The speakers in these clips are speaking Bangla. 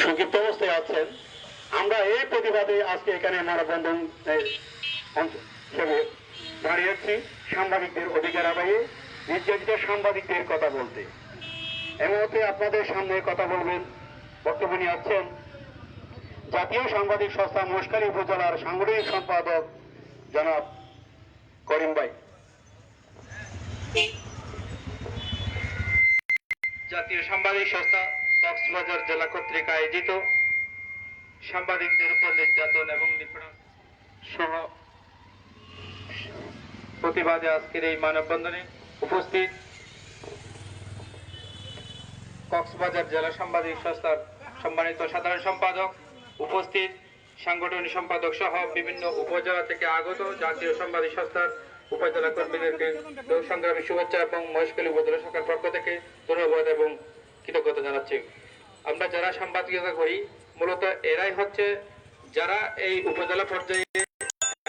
সংক্ষিপ্ত অবস্থায় আছেন। আমরা এই প্রতিবাদে আজকে এখানে মানববন্ধন হিসেবে দাঁড়িয়েছি সাংবাদিকদের অধিকার আদায়ে, নির্যাতিত সাংবাদিকদের কথা বলতে। এই মুহূর্তে আপনাদের সামনে কথা বলবেন, বক্তব্য নিয়ে আসছেন জাতীয় সাংবাদিক সংস্থা মহেশখালী উপজেলার সাংগঠনিক সম্পাদক জনাব করিম ভাই। জাতীয় সাংবাদিক সংস্থা কক্সবাজার জেলা কর্তৃক আয়োজিত সাংবাদিকদের উপর নির্যাতন এবং নিপীড়ন সহ প্রতিবাদে আজকের এই মানববন্ধনে উপস্থিত কক্সবাজার জেলা সাংবাদিক সংস্থার সম্মানিত সাধারণ সম্পাদক, উপস্থিত সাংগঠনিক সম্পাদক সহ বিভিন্ন উপজেলা থেকে আগত জাতীয় সাংবাদিক সংস্থার উপজেলা কর্মীদেরকে সংগ্রামী শুভেচ্ছা এবং মহেশখালী উপজেলা শাখার পক্ষ থেকে ধন্যবাদ এবং কৃতজ্ঞতা জানাচ্ছি। আমরা যারা সাংবাদিকতা করি মূলত এরাই হচ্ছে যারা এই উপজেলা পর্যায়ে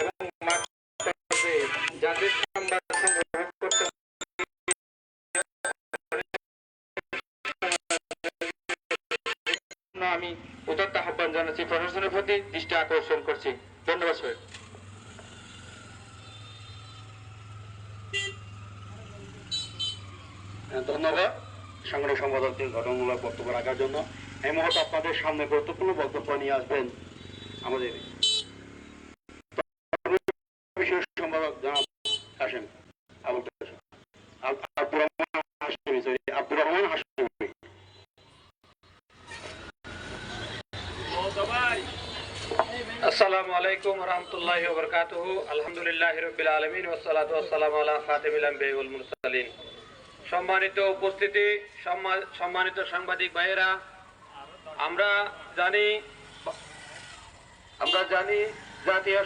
এবং মাঠ পর্যায়ে জাতীয় সংবাদ সংগ্রহ করতে আমি উদাত্ত আহ্বান জানাচ্ছি, প্রশাসনের প্রতি দৃষ্টি আকর্ষণ করছি। ধন্যবাদ স্যার। ধন্যবাদ সাংগঠনিক সম্পাদকদের ঘটনামূলক বক্তব্য রাখার জন্য। এই মুহূর্তে আপনাদের সামনে গুরুত্বপূর্ণ বক্তব্য নিয়ে আসবেন আমাদের বিশেষ সম্পাদক জনাব হাশেম আব্দুর রহমান হাশেমি। আসসালামু আলাইকুম ওয়া রাহমাতুল্লাহি ওয়া বারাকাতুহু। আলহামদুলিল্লাহি রাব্বিল আলামিন ওয়া সলাতু ওয়া সালামু আলা খাতিমিল আমবিয়া ওয়াল মুরসালিন। সম্মানিত উপস্থিতি, সম্মানিত সাংবাদিক ভাইয়েরা, আমরা জানি জাতীয়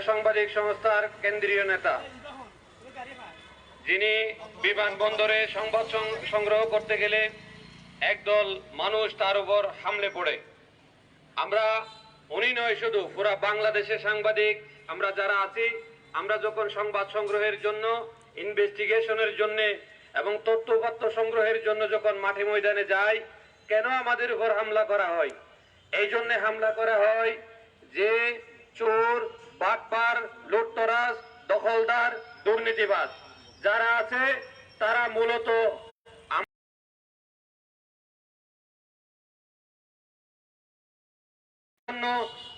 সাংবাদিক সংস্থার কেন্দ্রীয় নেতা, যিনি বিমানবন্দরে সংবাদ সংগ্রহ করতে গেলে একদল মানুষ তার উপর হামলে পড়ে। উনি নয়, শুধু পুরা বাংলাদেশের সাংবাদিক আমরা যারা আছি, আমরা যখন সংবাদ সংগ্রহের জন্য, ইনভেস্টিগেশনের জন্য এবং তথ্যপত্র সংগ্রহের জন্য যখন মাঠে ময়দানে যাই, কেন আমাদের উপর হামলা করা হয়? এই জন্য হামলা করা হয় যে চোর, বাটপার, লুটতরাজ, দখলদার, দুর্নীতিবাজ যারা আছে তারা মূলত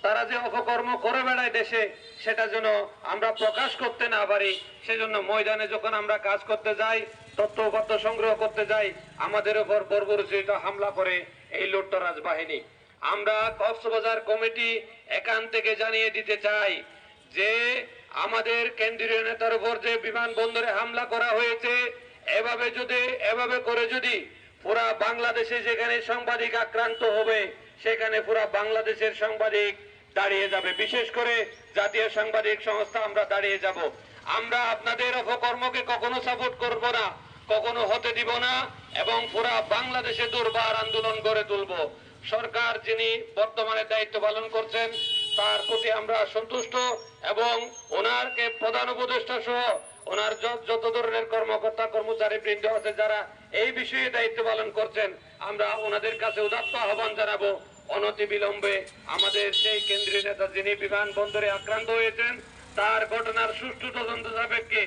তারা যে অপকর্ম করে বেড়ায় দেশে, সেটা যেন আমরা প্রকাশ করতে না পারি, সেজন্য ময়দানে যখন আমরা কাজ করতে যাই, তথ্যপত্র সংগ্রহ করতে যাই, আমাদের উপর বর্বরচিত হামলা করে এই লুটতরাজ বাহিনী। আমরা কক্সবাজার কমিটি এখান থেকে জানিয়ে দিতে চাই যে আমাদের কেন্দ্রীয় নেতার উপর যে বিমানবন্দরে হামলা করা হয়েছে, এভাবে করে যদি পুরা বাংলাদেশে যেখানে সাংবাদিক আক্রান্ত হবে, সেখানে পুরা বাংলাদেশের সাংবাদিক দাঁড়িয়ে যাবে। বিশেষ করে জাতীয় সাংবাদিক সংস্থা আমরা দাঁড়িয়ে যাব। আমরা আপনাদের অপকর্মকে কখনো সাপোর্ট করব না, কখনো হতে দিব না, এবং পুরা বাংলাদেশে দুর্বার আন্দোলন গড়ে তুলব। সরকার যিনি বর্তমানে দায়িত্ব পালন করছেন তার প্রতি আমরা সন্তুষ্ট, এবং ওনারকে প্রধান উপদেষ্টা সহ ওনার যত ধরনের কর্মকর্তা কর্মচারী বৃন্দ আছে যারা এই বিষয়ে দায়িত্ব পালন করছেন, আমরা ওনাদের কাছে উদাত্ত আহ্বান জানাবো, অনতি বিলম্বে আমাদের সেই কেন্দ্রীয় নেতা যিনি বিমানবন্দরে আক্রান্ত হয়েছেন তার ঘটনার সুষ্ঠু তদন্ত সাপেক্ষে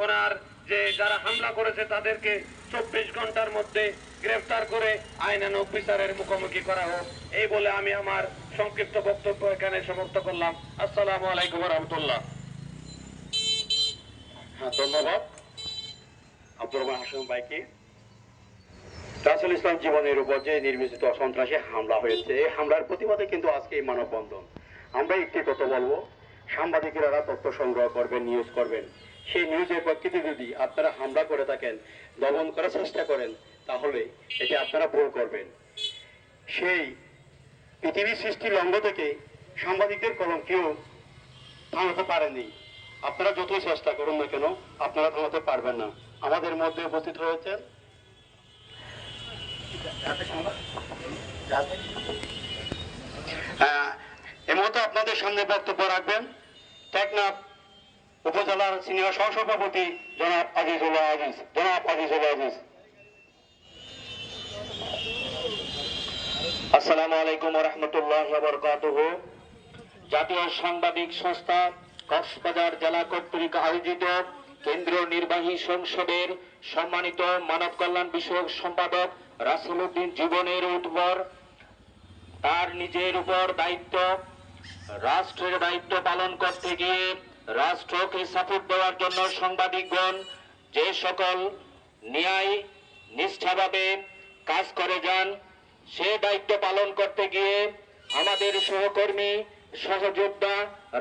ওনার যে যারা হামলা করেছে তাদেরকে 24 ঘন্টার মধ্যে গ্রেফতার করে আইনানুগ বিচারের মুখোমুখি করা হোক। এই বলে আমি আমার সংক্ষিপ্ত বক্তব্য এখানে সমাপ্ত করলাম। আসসালামু আলাইকুম ওয়া রাহমাতুল্লাহ। ধন্যবাদ আব্দুর রহমান হাশেম ভাইকে। রাসূল ইসলাম জীবনের উপর যে নির্মিত সন্ত্রাসী হামলা হয়েছে, এই হামলার প্রতিবাদে কিন্তু আজকে এই মানববন্ধন। আমরা একটি কথা বলবো, সাংবাদিকেরা তথ্য সংগ্রহ করবেন, নিউজ করবেন, সেই নিউজের প্রেক্ষিতে যদি আপনারা হামলা করে থাকেন, দমন করার চেষ্টা করেন, তাহলে এটা আপনারা ভুল করবেন। সেই পৃথিবীর সৃষ্টি লঙ্ঘ থেকে সাংবাদিকদের কলম কেউ থামাতে পারেনি। আপনারা যতই চেষ্টা করুন না কেন, আপনারা থামাতে পারবেন না। আমাদের মধ্যে উপস্থিত হয়েছেন এই মুহূর্তে আপনাদের সামনে বক্তব্য রাখবেন টেকনাফ উপজেলার সিনিয়র সহসভাপতি জনাব আজিজুল আজিজ। আসসালামু আলাইকুম ওয়া রাহমাতুল্লাহি ওয়া বারাকাতুহু। জাতীয় সাংবাদিক সংস্থা কক্সবাজার জেলা কর্তৃক আয়োজিত কেন্দ্রীয় নির্বাহী সংসদের সম্মানিত মানব কল্যাণ বিষয়ক সম্পাদক রাসেল উদ্দিন জীবনের উপর তার নিজের উপর দায়িত্ব, রাষ্ট্রের দায়িত্ব পালন করতে গিয়ে রাষ্ট্রকে সাপোর্ট দেওয়ার জন্য সাংবাদিকগণ যে সকল ন্যায় নিষ্ঠাভাবে কাজ করে যান, সে দায়িত্ব পালন করতে গিয়ে আমাদের সহকর্মী সহযোদ্ধা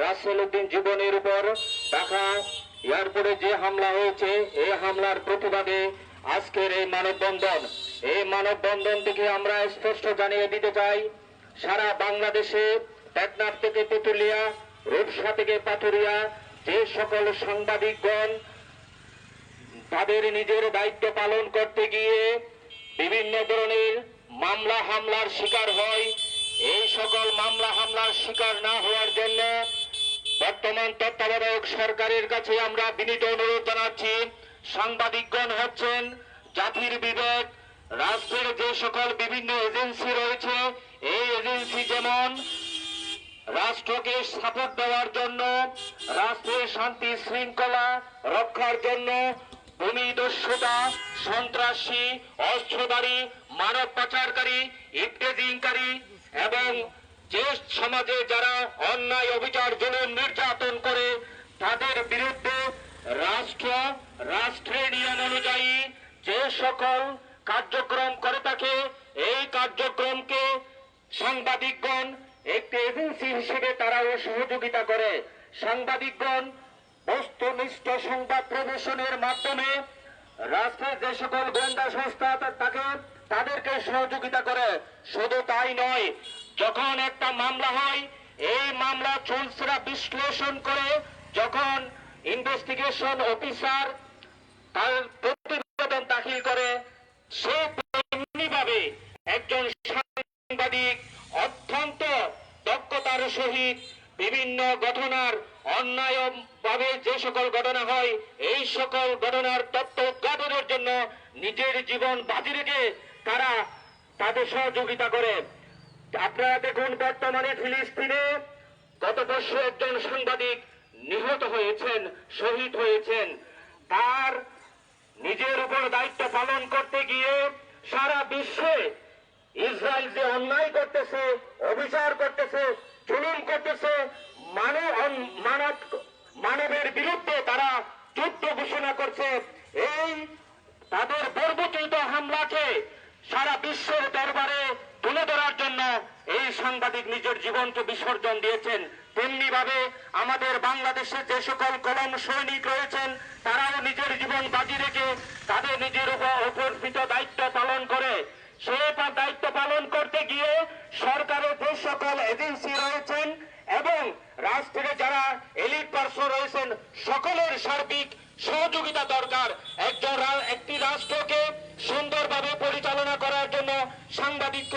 রাসেল উদ্দিন জীবনের উপর ঢাকা এয়ারপোর্টে যে হামলা হয়েছে, এই হামলার প্রতিবাদে আজকের এই মানববন্ধন। এই মানববন্ধন থেকে আমরা স্পষ্ট জানিয়ে দিতে চাই, সারা বাংলাদেশে টেকনাফ থেকে তেতুলিয়া, রূপসা থেকে পাথুরিয়া যে সকল সাংবাদিকগণ তাদের নিজের দায়িত্ব পালন করতে গিয়ে বিভিন্ন ধরনের মামলা হামলার শিকার হয়, এই সকল মামলা হামলার শিকার না হওয়ার জন্য বর্তমান তত্ত্বাবধায়ক সরকারের কাছে আমরা বিনীত অনুরোধ জানাচ্ছি। সাংবাদিকগণ হচ্ছেন জাতির বিবেক। রাষ্ট্রের যে সকল বিভিন্ন এজেন্সি রয়েছে, এই এজেন্সি যেমন রাষ্ট্রকে সাপোর্ট দেওয়ার জন্য, রাষ্ট্রের শান্তি শৃঙ্খলা রক্ষার জন্য ভূমিদস্যুতা, সন্ত্রাসী, অস্ত্রধারী, মানব পাচারকারী, ইফতেজিংকারী এবং যে সমাজে যারা অন্যায় অবিচার জুলুম নির্যাতন করে তাদের বিরুদ্ধে রাষ্ট্রের নিয়ম অনুযায়ী যে সকল কার্যক্রম করে থাকে, এই কার্যক্রমকে সাংবাদিকগণ একটি এজেন্সি হিসেবে তারাও সহযোগিতা করে। সাংবাদিকগণ বস্তুনিষ্ঠ সংবাদ প্রদর্শনের মাধ্যমে রাষ্ট্রের যে সকল গোয়েন্দা সংস্থা তাদেরকে সহযোগিতা করে। শুধু তাই নয়, যখন একটা মামলা হয়, এই মামলা চলছেরা বিশ্লেষণ করে যখন ইনভেস্টিগেশন অফিসার তার প্রতিবেদন দাখিল করে, সে তেমনিভাবে একজন সাংবাদিক অত্যন্ত দক্ষতার সহিত বিভিন্ন ঘটনার অন্যায় ভাবে যে সকল ঘটনা হয়, এই সকল ঘটনার তথ্য উদ্ঘাটনের জন্য নিজের জীবন বাজি রেখে তারা তাদের সহযোগিতা করে। আপনারা দেখুন, বর্তমানে ফিলিস্তিনে গত বছর একজন সাংবাদিক নিহত হয়েছেন, শহীদ হয়েছেন। তার নিজের উপর দায়িত্ব পালন করতে গিয়ে সারা বিশ্বে ইসরায়েল যে অন্যায় করতেছে, অবিচার করতেছে, জুলুম করতেছে, মানবের বিরুদ্ধে তারা যুদ্ধ ঘোষণা করছে, এই তাদের বর্বরচিত হামলাকে সারা বিশ্বের দরবারে তুলে ধরার জন্য এই সাংবাদিক নিজের জীবনকে বিসর্জন দিয়েছেন। তেমনি ভাবে আমাদের বাংলাদেশে যে সকল কলম সৈনিক রয়েছেন, তারাও নিজের জীবন বাজি রেখে তাদের নিজের উপর অর্পিত দায়িত্ব পালন করে। সে দায়িত্ব পালন করতে গিয়ে সরকারের যে সকল এজেন্সি রয়েছেন এবং রাষ্ট্রের যারা এলিট পার্সন রয়েছেন, সকলের সার্বিক সহযোগিতা দরকার। একটি রাষ্ট্রকে সুন্দরভাবে পরিচালনা করার জন্য সাংবাদিক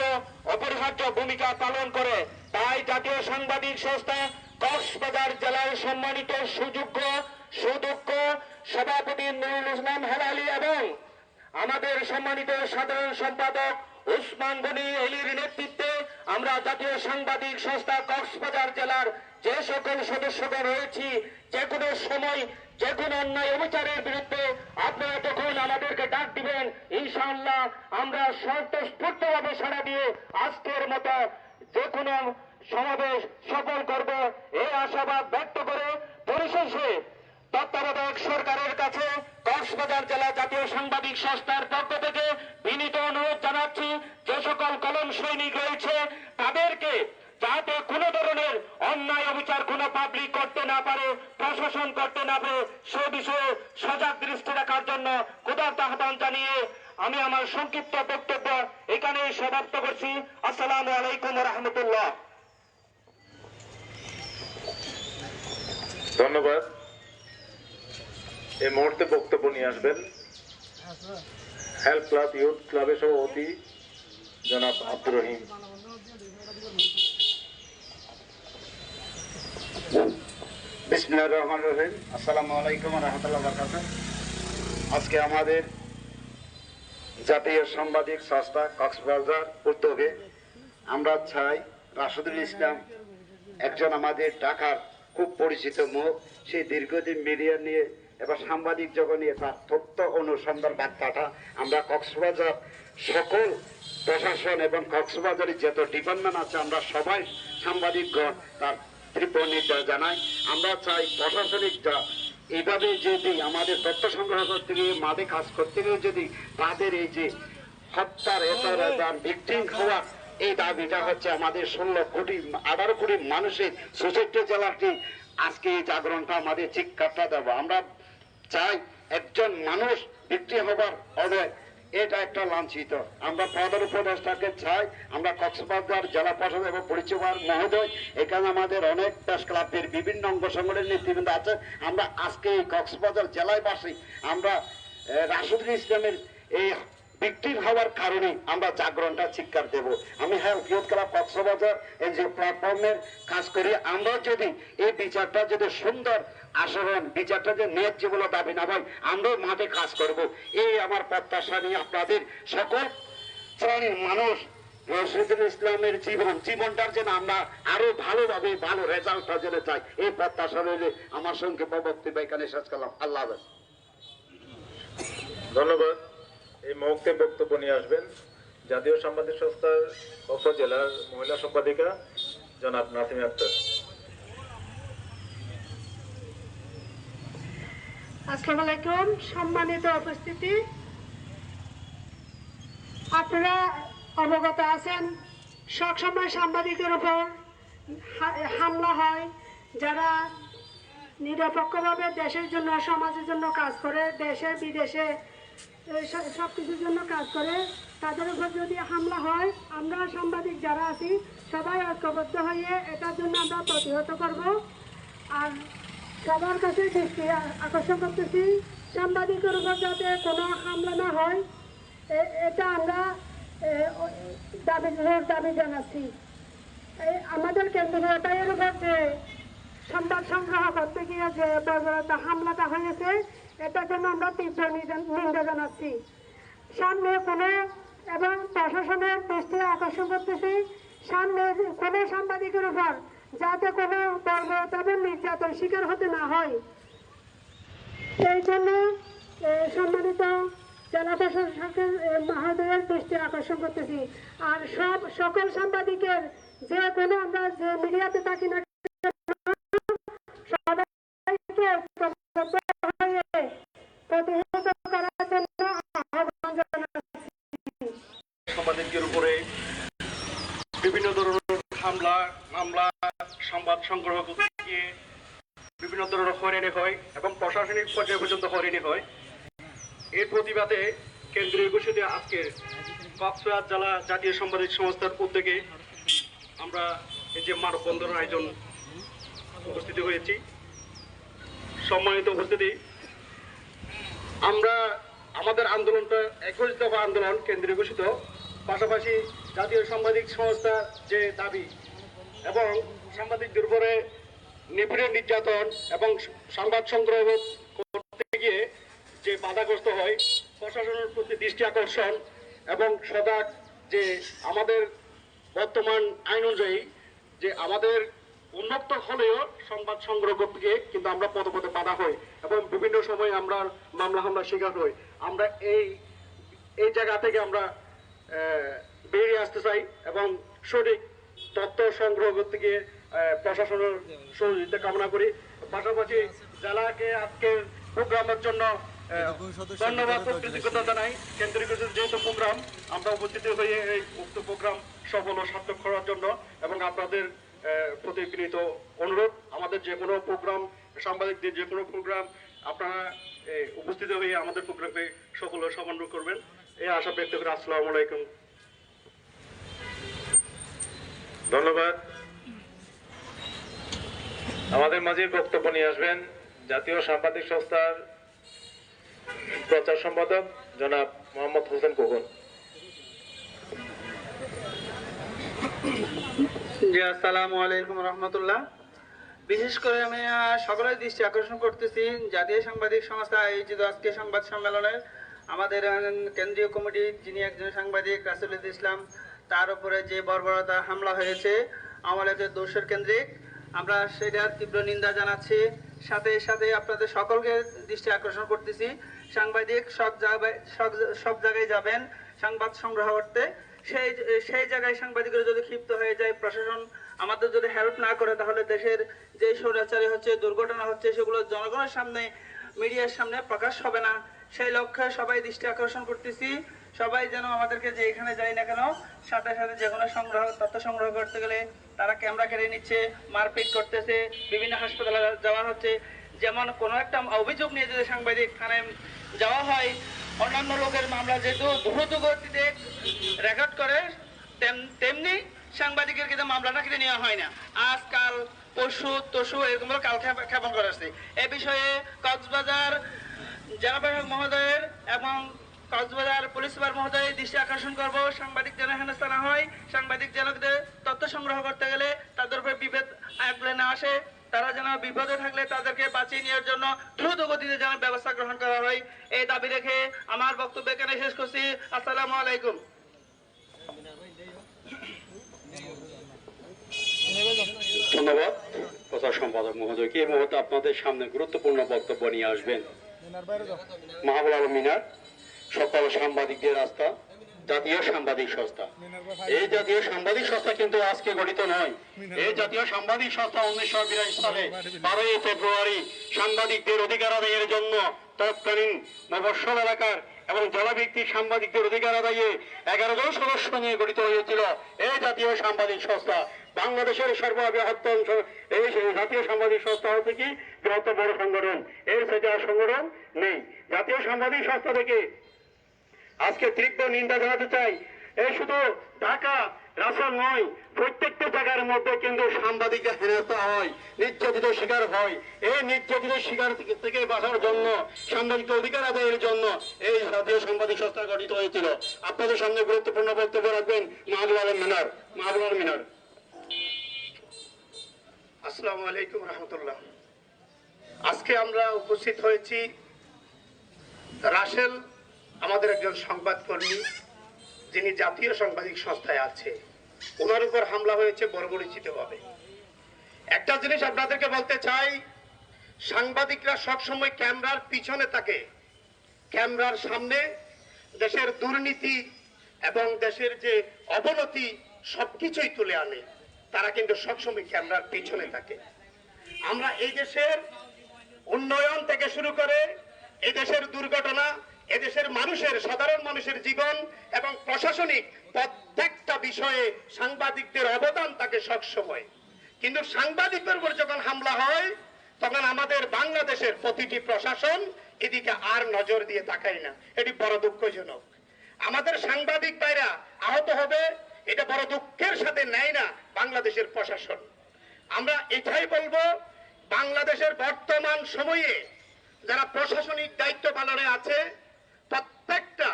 অপরিহার্য ভূমিকা পালন করে। তাই জাতীয় সাংবাদিক সংস্থা কক্সবাজার জেলার সম্মানিত সুযোগ্য সুদক্ষ সভাপতি নুরুল ইসলাম হেলালি এবং আমাদের সম্মানিত সাধারণ সম্পাদক উসমান গনি এলির নেতৃত্বে আমরা জাতীয় সাংবাদিক সংস্থা কক্সবাজার জেলার যে সকল সদস্যগণ রয়েছি, যে কোনো সময় যে কোনো অন্যায় অবিচারের বিরুদ্ধে আপনারা যখন আমাদেরকে ডাক দিবেন, ইনশাআল্লাহ আমরা স্বতঃস্ফূর্তভাবে সাড়া দিয়ে আজকের মতো যে কোনো সমাবেশ সফল করব, এই আশাবাদ ব্যক্ত করে পরিশেষে তত্ত্বাবধায়ক সরকারের কাছে কক্সবাজার জেলা জাতীয় সাংবাদিক সংস্থার পক্ষ থেকে বিনীত অনুরোধ জানাচ্ছি, যে সকল কলম সৈনিক রয়েছে তাদেরকে যাতে কোনো ধরনের অন্যায় অবিচার কোনো পাবলিক করতে না পারে, প্রশাসন করতে না পারে, সে বিষয়ে সজাগ দৃষ্টি রাখার জন্য ক্ষুধার্ত আহ্বান জানিয়ে আমি আমার সংক্ষিপ্ত বক্তব্য এখানেই সমাপ্ত করছি। আসসালামু আলাইকুম ওয়া রাহমাতুল্লাহ। ধন্যবাদ। এই মুহূর্তে বক্তব্য নিয়ে আসবেন হেল্প ক্লাব ইউথ ক্লাবের সভাপতি জনাব আব্দুর রহিম। বিসমিল্লাহির রহমানির রহিম। আসসালামু আলাইকুম ওয়া রাহমাতুল্লাহি ওয়া বারাকাতুহু। আজকে আমাদের জাতীয় সাংবাদিক সংস্থা কক্সবাজার উদ্যোগে আমরা চাই রাশেদুল ইসলাম একজন আমাদের ঢাকার খুব পরিচিত মুখ, সেই দীর্ঘদিন মিডিয়া নিয়ে এবার সাংবাদিক জগৎ নিয়ে তার তথ্য অনুসন্ধান বার্তাটা আমরা কক্সবাজার সকল প্রশাসন এবং কক্সবাজারের যত ডিপার্টমেন্ট আছে আমরা সবাই সাংবাদিকগণ তার তীব্র নির্দেশ জানাই। আমরা চাই প্রশাসনিক যা এইভাবে যদি আমাদের তথ্য সংগ্রহ করতে গিয়ে মাঠে কাজ করতে গিয়ে যদি তাদের এই যে হত্যার ভিকটিম হওয়া এই দাবিটা হচ্ছে আমাদের 18 কোটি মানুষের 64 জেলাটি আজকে এই জাগরণটা আমাদের চিৎকারটা দেবো। আমরা চাই একজন মানুষ ভিকটিম হবার অনেক এটা একটা লাঞ্ছিত। আমরা প্রধান উপদেষ্টাকে চাই, আমরা কক্সবাজার জেলা প্রশাসন এবং পরিষেবার মহোদয়, এখানে আমাদের অনেক প্রেস ক্লাবের বিভিন্ন অঙ্গ সংগঠনের নেতৃবৃন্দ আছে। আমরা আজকে এই কক্সবাজার জেলায় বাসী আমরা রাশেদুল ইসলামের এই ভিকটিম হওয়ার কারণে আমরা জাগরণটা চিৎকার দেব। আমি হেল্প ইউথ ক্লাব কক্সবাজার এই যে প্ল্যাটফর্মের কাজ করি, আমরা যদি এই বিচারটা যদি সুন্দর আচরণ বিচারটা যে ন্যায্য বলে দাবি না হয়, আমরাও মাঠে কাজ করব। এই আমার প্রত্যাশা নিয়ে আপনাদের সকল শ্রেণীর মানুষ রাশেদুল ইসলামের জীবনটার যেন আমরা আরো ভালোভাবে ভালো রেজাল্টটা যেন চাই, এই প্রত্যাশা রইলে আমার সঙ্গে বক্তব্য এখানে শেষ করলাম। আল্লাহ হাফেজ। ধন্যবাদ। এই মুহূর্তে বক্তব্য নিয়ে আসবেন জাতীয় সাংবাদিক সংস্থার কক্সবাজার জেলার মহিলা সম্পাদিকা জনাব নাসিমা আক্তার। আসসালামু আলাইকুম। সম্মানিত উপস্থিতি, আপনারা অবগত আছেন সবসময় সাংবাদিকের উপর হামলা হয়, যারা নিরপেক্ষভাবে দেশের জন্য সমাজের জন্য কাজ করে, দেশে বিদেশে সব কিছুর জন্য কাজ করে, তাদের উপর যদি হামলা হয় আমরা সাংবাদিক যারা আছি সবাই ঐক্যবদ্ধ হয়ে এটার জন্য আমরা প্রতিহত করব। আর সবার কাছে দৃষ্টি আকর্ষণ করতেছি সাংবাদিকের উপর যাতে কোনো হামলা না হয়, এটা আমরা দাবি জানাচ্ছি। আমাদের কেন্দ্রীয়তার উপর যে সংবাদ সংগ্রহ করতে গিয়ে যে বর্বরতা হামলাটা হয়েছে, এটার জন্য আমরা তীব্র নিন্দা জানাচ্ছি। সামনে কোনো এবং প্রশাসনের দৃষ্টি আকর্ষণ করতেছি সামনে কোনো সাংবাদিকের উপর যাতে কোনো বর্বরতা এবং নির্যাতন শিকার হতে না হয়, এই জন্য সম্মানিত জেলা প্রশাসকের মহোদয়ের দৃষ্টি আকর্ষণ করতেছি। আর সকল সাংবাদিকের যে কোনো আমরা যে মিডিয়াতে থাকি না সবাইকে প্রতিহত করার জন্য আহ্বান জানাচ্ছি। সাংবাদিকদের উপরে বিভিন্ন ধরনের মামলা সংবাদ সংগ্রহ করতে গিয়ে বিভিন্ন ধরনের হয়রানি হয় এবং প্রশাসনিক পর্যায়ে পর্যন্ত হয়রানি হয়। এর প্রতিবাদে কেন্দ্রীয় ঘোষিত আজকের কক্সবাজার জেলা জাতীয় সাংবাদিক সংস্থার উদ্যোগে আমরা এই যে মানববন্ধনের আয়োজন উপস্থিত হয়েছি। সম্মানিত উপস্থিতি, আমরা আমাদের আন্দোলনটা 21 দফা আন্দোলন কেন্দ্রীয় ঘোষিত, পাশাপাশি জাতীয় সাংবাদিক সংস্থার যে দাবি এবং সাংবাদিকদের উপরে নিপীড়ন নির্যাতন এবং সংবাদ সংগ্রহ করতে গিয়ে যে বাধাগ্রস্ত হয়, প্রশাসনের প্রতি দৃষ্টি আকর্ষণ এবং সদা যে আমাদের বর্তমান আইন অনুযায়ী যে আমাদের উন্মুক্ত হলেও সংবাদ সংগ্রহ করতে গিয়ে কিন্তু আমরা পদে পদে বাধা হই এবং বিভিন্ন সময় আমরা মামলা হামলার শিকার হই। আমরা এই জায়গা থেকে আমরা বেরিয়ে আসতে চাই এবং সঠিক তথ্য সংগ্রহ করতে গিয়ে প্রশাসনের সহযোগিতা কামনা করি। পাশাপাশি জেলাকে আজকের প্রোগ্রামের জন্য ধন্যবাদ ও কৃতজ্ঞতা জানাই। কেন্দ্রীয় যেহেতু প্রোগ্রাম আমরা উপস্থিত হয়ে এই উক্ত প্রোগ্রাম সফল ও সার্থক করার জন্য এবং আপনাদের প্রতি বিনীত অনুরোধ, আমাদের যে কোনো প্রোগ্রাম সাংবাদিকদের যে কোনো প্রোগ্রাম আপনারা উপস্থিত হয়ে আমাদের প্রোগ্রামকে সফল ও সমন্বয় করবেন, এই আশা ব্যক্ত করে আসসালামু আলাইকুম। ধন্যবাদ। আমাদের মাঝে বক্তব্য নিয়ে আসবেন জাতীয় সাংবাদিক সংস্থার প্রচার সম্পাদক জনাব মোহাম্মদ হোসেন খোকন। জি, আসসালামু আলাইকুম রহমতুল্লাহ। বিশেষ করে আমি সকলের দৃষ্টি আকর্ষণ করতেছি জাতীয় সাংবাদিক সংস্থা আয়োজিত আজকে সংবাদ সম্মেলনে আমাদের কেন্দ্রীয় কমিটির যিনি একজন সাংবাদিক রাসেলুল ইসলাম, তার উপরে যে বর্বরতা হামলা হয়েছে আমলের দোষের কেন্দ্রিক, আমরা সেটার তীব্র নিন্দা জানাচ্ছি। সাথে সাথে আপনাদের সকলকে দৃষ্টি আকর্ষণ করতেছি, সাংবাদিক সব জায়গায় যাবেন সংবাদ সংগ্রহ করতে, সেই জায়গায় সাংবাদিকরা যদি ক্ষিপ্ত হয়ে যায়, প্রশাসন আমাদের যদি হেল্প না করে, তাহলে দেশের যে স্বৈরাচারী হচ্ছে, দুর্ঘটনা হচ্ছে, সেগুলো জনগণের সামনে, মিডিয়ার সামনে প্রকাশ হবে না। সেই লক্ষ্যে সবাই দৃষ্টি আকর্ষণ করতেছি, সবাই যেন আমাদেরকে যে এখানে যাই না কেন, সাথে সাথে যে কোনো তথ্য সংগ্রহ করতে গেলে তারা ক্যামেরা কেড়ে নিচ্ছে, মারপিট করতেছে, বিভিন্ন হাসপাতালে যাওয়া হচ্ছে। যেমন কোনো একটা অভিযোগ নিয়ে যদি সাংবাদিক থানায় যাওয়া হয়, অন্যান্য লোকের মামলা যেহেতু দ্রুত গতিতে রেকর্ড করে, তেমনি সাংবাদিকের কিন্তু মামলাটা কিন্তু নেওয়া হয় না। আজকাল পশু এরকম কাল ক্ষেপণ করা আসছে। এ বিষয়ে কক্সবাজার জেলা প্রশাসক মহোদয়ের এবং কক্সবাজার পুলিশ সুপার মহোদয়ের দৃষ্টি আকর্ষণ করবো, সাংবাদিক যেন হেনস্থা না হয়, সাংবাদিক যেন তথ্য সংগ্রহ করতে গেলে তাদের উপরে বিভেদ আগলে না আসে, তারা যেন বিপদে থাকলে তাদেরকে বাঁচিয়ে নেওয়ার জন্য দ্রুত গতিতে যেন ব্যবস্থা গ্রহণ করা হয়, এই দাবি রেখে আমার বক্তব্য এখানে শেষ করছি। আসসালামু আলাইকুম। ধন্যবাদ প্রচার সম্পাদক মহোদয়কে। এই মুহূর্তে আপনাদের সামনে গুরুত্বপূর্ণ বক্তব্য নিয়ে আসবেন মাহবুব আলম মিনার, সকল সাংবাদিকদের রাস্তা, জাতীয় সাংবাদিক সংস্থা। এই জাতীয় সাংবাদিক সংস্থা কিন্তু আজকে গঠিত নয়। এই জাতীয় সাংবাদিক সংস্থা 1982 সালে 12ই ফেব্রুয়ারি সাংবাদিকদের অধিকার আদায়ের জন্য তৎকালীন মফস্বল এলাকার এবং জেলাভিত্তিক সাংবাদিকদের অধিকার আদায়ে 11 জন সদস্য নিয়ে গঠিত হয়েছিল এই জাতীয় সাংবাদিক সংস্থা। বাংলাদেশের সর্ববৃহৎ এই জাতীয় সাংবাদিক সংস্থা হচ্ছে কি বৃহত্তম বড় সংগঠন, এর সাথে আর সংগঠন নেই। জাতীয় সাংবাদিক সংস্থা থেকে আজকে তীব্র নিন্দা জানাতে চাই। এই শুধু ঢাকা রাসেল নয়, প্রত্যেকটা জায়গার মধ্যে কিন্তু সাংবাদিকরা হেনস্থা হয়, নির্যাতিত শিকার হয়। এই নির্যাতিত শিকার থেকে বাঁচার জন্য, সাংবাদিক অধিকার আদায়ের জন্য এই জাতীয় সাংবাদিক সংস্থা গঠিত হয়েছিল। আপনাদের সামনে গুরুত্বপূর্ণ বক্তব্য রাখবেন মাহবুব আলম মিনার। আসসালামু আলাইকুম রহমতুল্লাহ। আজকে আমরা উপস্থিত হয়েছি, রাসেল আমাদের একজন সংবাদকর্মী, যিনি জাতীয় সাংবাদিক সংস্থায় আছে, ওনার উপর হামলা হয়েছে বর্বরচিতভাবে। একটা জিনিস আপনাদেরকে বলতে চাই, সাংবাদিকরা সবসময় ক্যামেরার পিছনে থাকে, ক্যামেরার সামনে দেশের দুর্নীতি এবং দেশের যে অবনতি সবকিছুই তুলে আনে। তারা কিন্তু সবসময় ক্যামেরার পিছনে থাকে। আমরা এই দেশের উন্নয়ন থেকে শুরু করে এই দেশের দুর্ঘটনা, এদেশের মানুষের, সাধারণ মানুষের জীবন এবং প্রশাসনিক প্রত্যেকটা বিষয়ে সাংবাদিকদের অবদান থাকে সবসময়। কিন্তু সাংবাদিকদের উপর যখন হামলা হয়, তখন আমাদের বাংলাদেশের প্রতিটি প্রশাসন এদিকে আর নজর দিয়ে তাকায় না। এটি বড় দুঃখজনক। আমাদের সাংবাদিক ভাইরা আহত হবে, এটা বড় দুঃখের সাথে নেয় না বাংলাদেশের প্রশাসন। আমরা এটাই বলবো, বাংলাদেশের বর্তমান সময়ে যারা প্রশাসনিক দায়িত্ব পালনে আছে, প্রত্যেকটা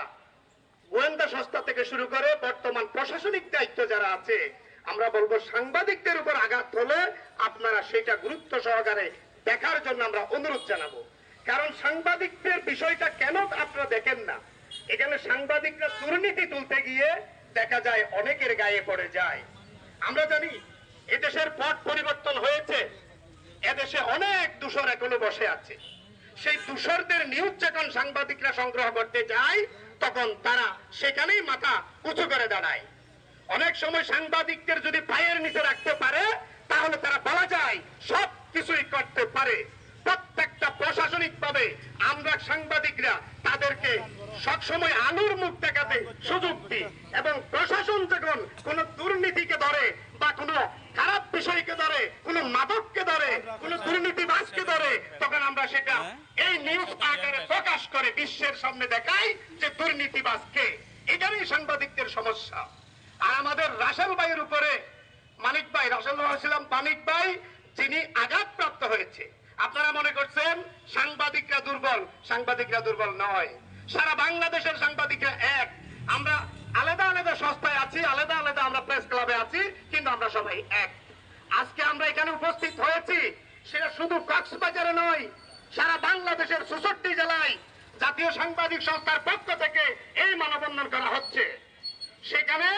গোয়েন্দা সংস্থা থেকে শুরু করে বর্তমান প্রশাসনিক দায়িত্ব যারা আছে, আমরা বলবো সাংবাদিকদের উপর আঘাত হলে আপনারা সেটা গুরুত্ব সহকারে দেখার জন্য আমরা অনুরোধ জানাবো। কারণ সাংবাদিকদের বিষয়টা কেন আপনারা দেখেন না, এখানে সাংবাদিকরা দুর্নীতি তুলতে গিয়ে দেখা যায় অনেকের গায়ে পড়ে যায়। আমরা জানি এদেশের পট পরিবর্তন হয়েছে, এদেশে অনেক দূষর এখনো বসে আছে। সেই দূষরদের নিউজ যখন সাংবাদিকরা সংগ্রহ করতে যায়, তখন তারা সেখানেই মাথা উঁচু করে দাঁড়ায়। অনেক সময় সাংবাদিকদের যদি পায়ের নিচে রাখতে পারে, তাহলে তারা বলা যায় সব কিছুই করতে পারে। প্রত্যেকটা প্রশাসনিক ভাবে আমরা সাংবাদিকরা তাদেরকে সবসময় আলোর মুখ দেখাতে সুযোগ দিই, এবং প্রশাসন যখন কোন দুর্নীতিকে ধরে বা কোনো খারাপ বিষয়কে ধরে, কোন মাদককে ধরে, কোন দুর্নীতিবাজকে ধরে, তখন আমরা সেটা এই নিউজ আকারে প্রকাশ করে বিশ্বের সামনে দেখাই যে দুর্নীতিবাজকে। এটারই সাংবাদিকদের সমস্যা। আর আমাদের রাসেল ভাইয়ের উপরে মানিক ভাই, রাসেল ছিলাম মানিক ভাই, যিনি আঘাতপ্রাপ্ত হয়েছে। আপনারা মনে করছেন সাংবাদিকরা দুর্বল, সাংবাদিকরা দুর্বল নয়। সারা বাংলাদেশের সাংবাদিকরা এক। আমরা আলাদা আলাদা সংস্থায় আছি, আলাদা আলাদা আমরা প্রেস ক্লাবে আছি, কিন্তু আমরা সবাই এক। আজকে আমরা এখানে উপস্থিত হয়েছি, সেটা শুধু কক্সবাজারে নয়, সারা বাংলাদেশের 64 জেলায় জাতীয় সাংবাদিক সংস্থার পক্ষ থেকে এই মানববন্ধন করা হচ্ছে। সেখানে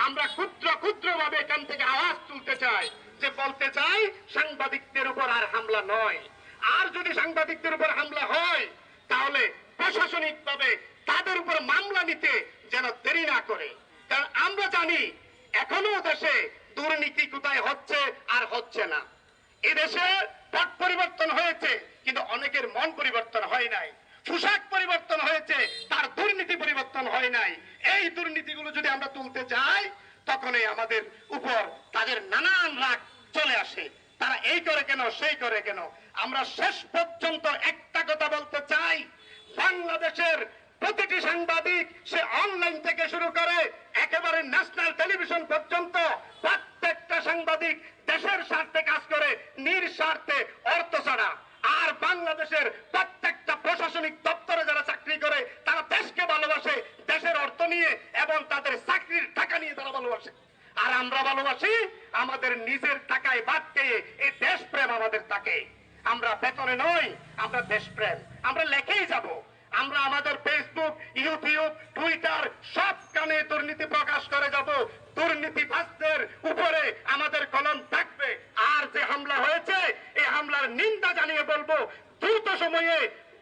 আমরা ক্ষুদ্র ক্ষুদ্র ভাবে এখান থেকে আওয়াজ তুলতে চাই, যে বলতে চাই সাংবাদিকদের উপর আর হামলা নয়। আর যদি সাংবাদিকদের উপর হামলা হয় তাহলে প্রশাসনিক ভাবে তাদের উপর মামলা নিতে যেন দেরি না করে। কারণ আমরা জানি এখনো দেশে দুর্নীতি কোথায় হচ্ছে আর হচ্ছে না। এদেশে পট পরিবর্তন হয়েছে কিন্তু অনেকের মন পরিবর্তন হয় নাই, পোশাক পরিবর্তন হয়েছে তার দুর্নীতি পরিবর্তন হয় নাই। এই দুর্নীতিগুলো যদি আমরা তুলতে যাই তখনই আমাদের উপর তাদের নানান রাগ চলে আসে, তারা এই করে কেন সেই করে কেন। আমরা শেষ পর্যন্ত একটা কথা বলতে চাই, বাংলাদেশের প্রতিটি সাংবাদিক সে অনলাইন থেকে শুরু করে একেবারে ন্যাশনাল টেলিভিশন পর্যন্ত প্রত্যেকটা সাংবাদিক দেশের স্বার্থে কাজ করে, নিঃস্বার্থে, অর্থ ছাড়া। আর বাংলাদেশের প্রত্যেকটা প্রশাসনিক দপ্তরে যারা চাকরি করে তারা দেশকে ভালোবাসে, দেশের অর্থ নিয়ে এবং তাদের চাকরির টাকা নিয়ে তারা ভালোবাসে। আর আমরা ভালোবাসি আমাদের নিজের টাকায় বাদ খেয়ে, এই দেশপ্রেম আমাদের থাকে। আমরা বেতনে নই, আমরা দেশপ্রেম, আমরা লেখেই যাব। আমরা আমাদের ফেসবুক, ইউটিউব, টুইটার সবখানে দুর্নীতি প্রকাশ করে যাব। দুর্নীতিবাজদের উপরে আমাদের কলম থাকবে। আর যে হামলা হয়েছে এই হামলার নিন্দা জানিয়ে বলবো, দ্রুত সময়ে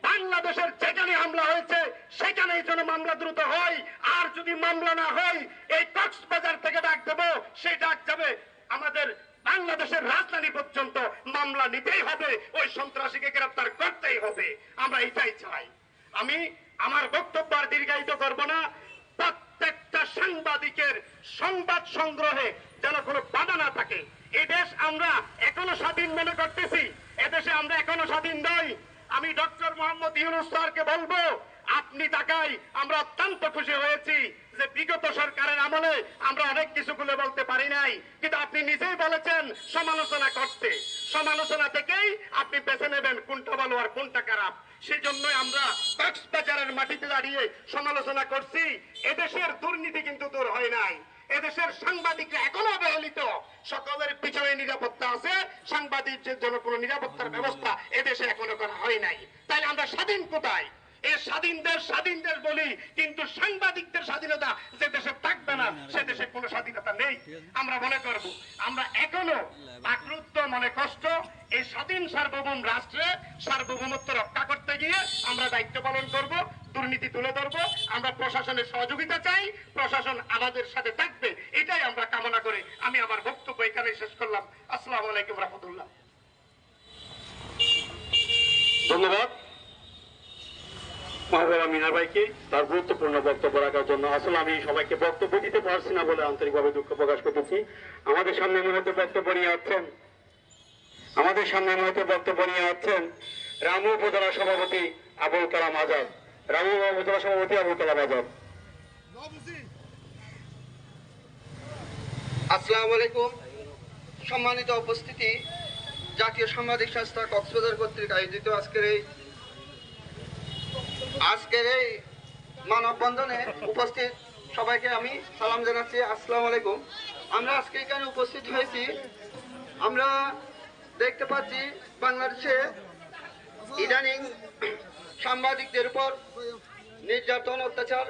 বাংলাদেশের যেখানে হামলা হয়েছে সেখানেই যেন মামলা দ্রুত হয়। আর যদি মামলা না হয় এই কক্সবাজার থেকে ডাক দেবো, সেই ডাক যাবে আমাদের বাংলাদেশের রাজধানী পর্যন্ত। মামলা নিতেই হবে, ওই সন্ত্রাসীকে গ্রেফতার করতেই হবে। আমরা এটাই চাই। আমি আমার বক্তব্য আর দীর্ঘায়িত করব না। প্রত্যেকটা সাংবাদিকের সংবাদ সংগ্রহে যেন কোনো বাধা না থাকে। এই দেশ আমরা এখনো স্বাধীন মনে করতেছি, এদেশে আমরা এখনো স্বাধীন নই। আমি ডক্টর মোহাম্মদ ইউনূস স্যারকে বলবো, আপনি তাকাই আমরা অত্যন্ত খুশি হয়েছি যে বিগত সরকারের আমলে আমরা অনেক কিছু গুলো বলতে পারি নাই, কিন্তু আপনি নিজেই বলেছেন সমালোচনা করতে। সমালোচনা থেকেই আপনি বেছে নেবেন কোনটা ভালো আর কোনটা খারাপ। সেই জন্য আমরা কক্সবাজারের মাটিতে দাঁড়িয়ে সমালোচনা করছি। এদেশের দুর্নীতি কিন্তু দূর হয় নাই, এদেশের সাংবাদিকরা এখনো অবহেলিত। সকলের পিছনে নিরাপত্তা আছে, সাংবাদিকদের জন্য কোনো নিরাপত্তার ব্যবস্থা এদেশে এখনো করা হয় নাই। তাহলে আমরা স্বাধীন কোথায়? এই স্বাধীন দেশ বলি, কিন্তু সাংবাদিকদের স্বাধীনতা যে দেশে থাকবে না সে দেশে কোনো স্বাধীনতা নেই। আমরা মনে করব আমরা এখনো আক্রুদ্ধ মনে কষ্ট এই স্বাধীন সার্বভৌম রাষ্ট্রে সার্বভৌমত্ব রক্ষা করতে গিয়ে আমরা দায়িত্ব পালন করব, দুর্নীতি তুলে ধরবো। আমরা প্রশাসনের সহযোগিতা চাই, প্রশাসন আমাদের সাথে থাকবে, এটাই আমরা কামনা করে আমি আমার বক্তব্য এখানেই শেষ করলাম। আসসালামু আলাইকুম রহমতুল্লাহ। ধন্যবাদ মাহবুবা মিনার ভাইকে তার গুরুত্বপূর্ণ বক্তব্য রাখার জন্য। আসলে আমি সবাইকে বক্তব্য দিতে পারছি না বলে আন্তরিকভাবে দুঃখ প্রকাশ করতেছি। আমাদের সামনে মুহূর্তে বক্তব্য নিয়ে আসছেন রামু উপজেলা সভাপতি আবুল কালাম আজাদ। আসসালামু আলাইকুম। সম্মানিত উপস্থিতি, জাতীয় সাংবাদিক সংস্থা কক্সবাজার কর্তৃক আয়োজিত আজকের এই মানববন্ধনে উপস্থিত সবাইকে আমি সালাম জানাচ্ছি। আসসালামু আলাইকুম। আমরা আজকে এখানে উপস্থিত হয়েছি, আমরা দেখতে পাচ্ছি বাংলাদেশে ইদানিং সাংবাদিকদের উপর নির্যাতন অত্যাচার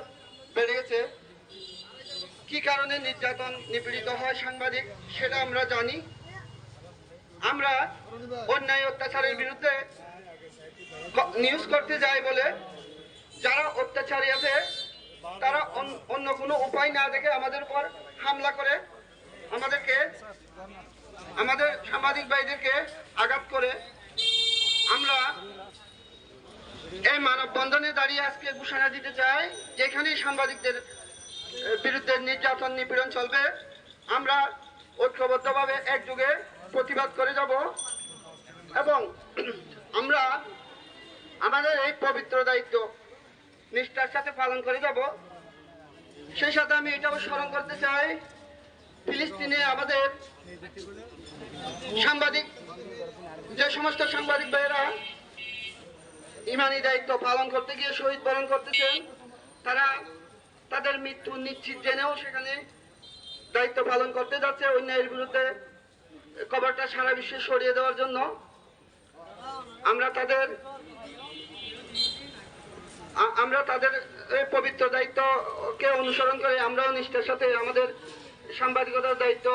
বেড়ে গেছে। কি কারণে নির্যাতন নিপীড়িত হয় সাংবাদিক সেটা আমরা জানি। আমরা অন্যায় অত্যাচারের বিরুদ্ধে নিউজ করতে যাই বলে যারা অত্যাচারী আছে তারা অন্য কোনো উপায় না দেখে আমাদের উপর হামলা করে, আমাদের সাংবাদিক ভাইদেরকে আঘাত করে। আমরা এই মানববন্ধনে দাঁড়িয়ে আজকে ঘোষণা দিতে চাই, যেখানেই সাংবাদিকদের বিরুদ্ধে নির্যাতন নিপীড়ন চলবে আমরা ঐক্যবদ্ধভাবে একযোগে প্রতিবাদ করে যাব এবং আমরা আমাদের এই পবিত্র দায়িত্ব নিষ্ঠার সাথে পালন করে যাব। সেই সাথে আমি এটাও স্মরণ করতে চাই, ফিলিস্তিনে আমাদের যে সমস্ত সাংবাদিক ভাইয়েরা ইমানি দায়িত্ব পালন করতে গিয়ে শহীদ বরণ করতেছেন, তারা তাদের মৃত্যু নিশ্চিত জেনেও সেখানে দায়িত্ব পালন করতে যাচ্ছে অন্যায়ের বিরুদ্ধে খবরটা সারা বিশ্বে ছড়িয়ে দেওয়ার জন্য। আমরা তাদের এই পবিত্র দায়িত্বকে অনুসরণ করে আমরাও নিষ্ঠার সাথে আমাদের সাংবাদিকতার দায়িত্ব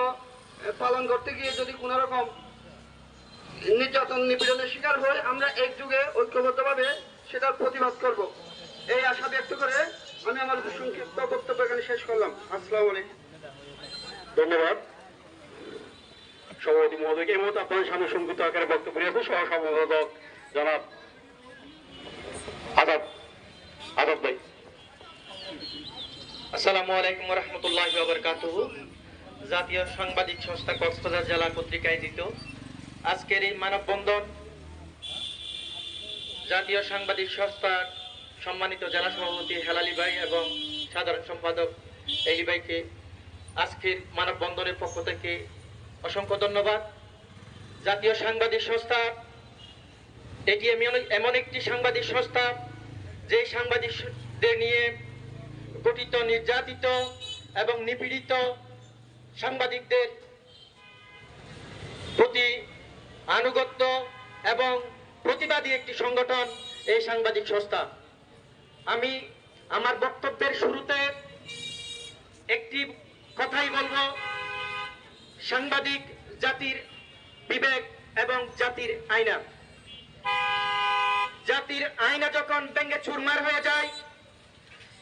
পালন করতে গিয়ে যদি কোনো রকম নির্যাতন নিপীড়নের শিকার হয়, আমরা একযুগে ঐক্যবদ্ধভাবে সেটার প্রতিবাদ করব। এই আশা ব্যক্ত করে আমি আমার সংক্ষিপ্ত বক্তব্য এখানে শেষ করলাম। আসসালামু আলাইকুম। ধন্যবাদ সভাপতি মহোদয়কে। এই মুহূর্তে আপনাদের সামনে সংক্ষিপ্ত আকারে বক্তব্য নিয়েছে সহ সম্পাদক জনাব আজাদ ভাই। আসসালামু আলাইকুম রহমতুল্লাহি ওয়া বারাকাতুহু। জাতীয় সাংবাদিক সংস্থা কক্সবাজার জেলা কর্তৃক আয়োজিত আজকের এই মানববন্ধন জাতীয় সাংবাদিক সংস্থার সম্মানিত জেলা সভাপতি হেলালি ভাই এবং সাধারণ সম্পাদক এলি ভাইকে আজকের মানববন্ধনের পক্ষ থেকে অসংখ্য ধন্যবাদ। জাতীয় সাংবাদিক সংস্থা এটি এমন একটি সাংবাদিক সংস্থা যে সাংবাদিকদের নিয়ে গঠিত, নির্যাতিত এবং নিপীড়িত সাংবাদিকদের প্রতি আনুগত্য এবং প্রতিবাদী একটি সংগঠন এই সাংবাদিক সংস্থা। আমি আমার বক্তব্যের শুরুতে একটি কথাই বলবো, সাংবাদিক জাতির বিবেক এবং জাতির আয়না। জাতির আয়না যখন ভেঙে চুরমার হয়ে যায়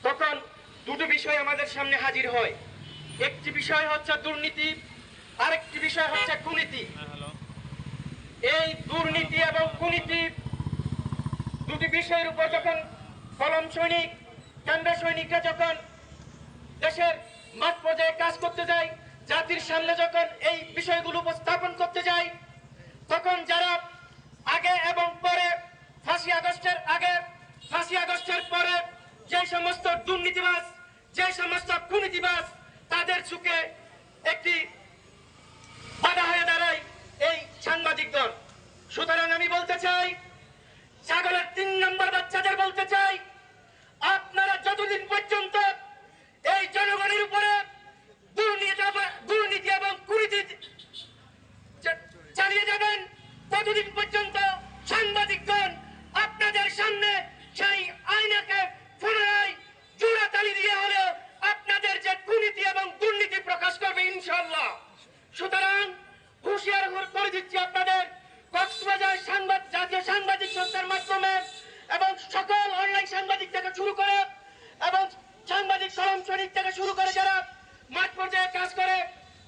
তখন দুটো বিষয় আমাদের সামনে হাজির হয়। একটি বিষয় হচ্ছে দুর্নীতি, আরেকটি বিষয় হচ্ছে কুনীতি। এই দুর্নীতি এবং কুনীতি দুটি বিষয়ের উপর যখন কলম সৈনিক, কেন্দ্র সৈনিকরা যখন দেশের মাঠ পর্যায়ে কাজ করতে যায়, জাতির সামনে যখন এই বিষয়গুলো উপস্থাপন করতে যায়, তখন যারা আগে এবং পরে 5ই আগস্টের আগে, 5ই আগস্টের পরে যে সমস্ত দুর্নীতিবাজ, যে সমস্ত কুনীতিবাজ, তাদের চোখে একটি বাধা হয়ে দাঁড়ায় এই সাংবাদিকগণ। সুতরাং আমি বলতে চাই, ছাগলের 3 নম্বর বাচ্চাদের বলতে চাই, আপনারা যতদিন পর্যন্ত এই জনগণের উপরে দুর্নীতি এবং কুনীতি চালিয়ে যাবেন, ততদিন পর্যন্ত সাংবাদিকগণ আপনাদের সামনে সেই আয়নাকে পুনরায় জোড়া তালি দিয়ে হলেও আপনাদের যে কুনীতি এবং দুর্নীতি প্রকাশ করবে ইনশাআল্লাহ। সুতরাং হুঁশিয়ার করে দিচ্ছি আপনাদের, কক্সবাজার জাতীয় সাংবাদিক সংস্থার মাধ্যমে এবং সকল অনলাইন সাংবাদিক থেকে শুরু করে এবং সাংবাদিক কলম সৈনিক থেকে শুরু করে যারা মাঠ পর্যায়ে কাজ করে,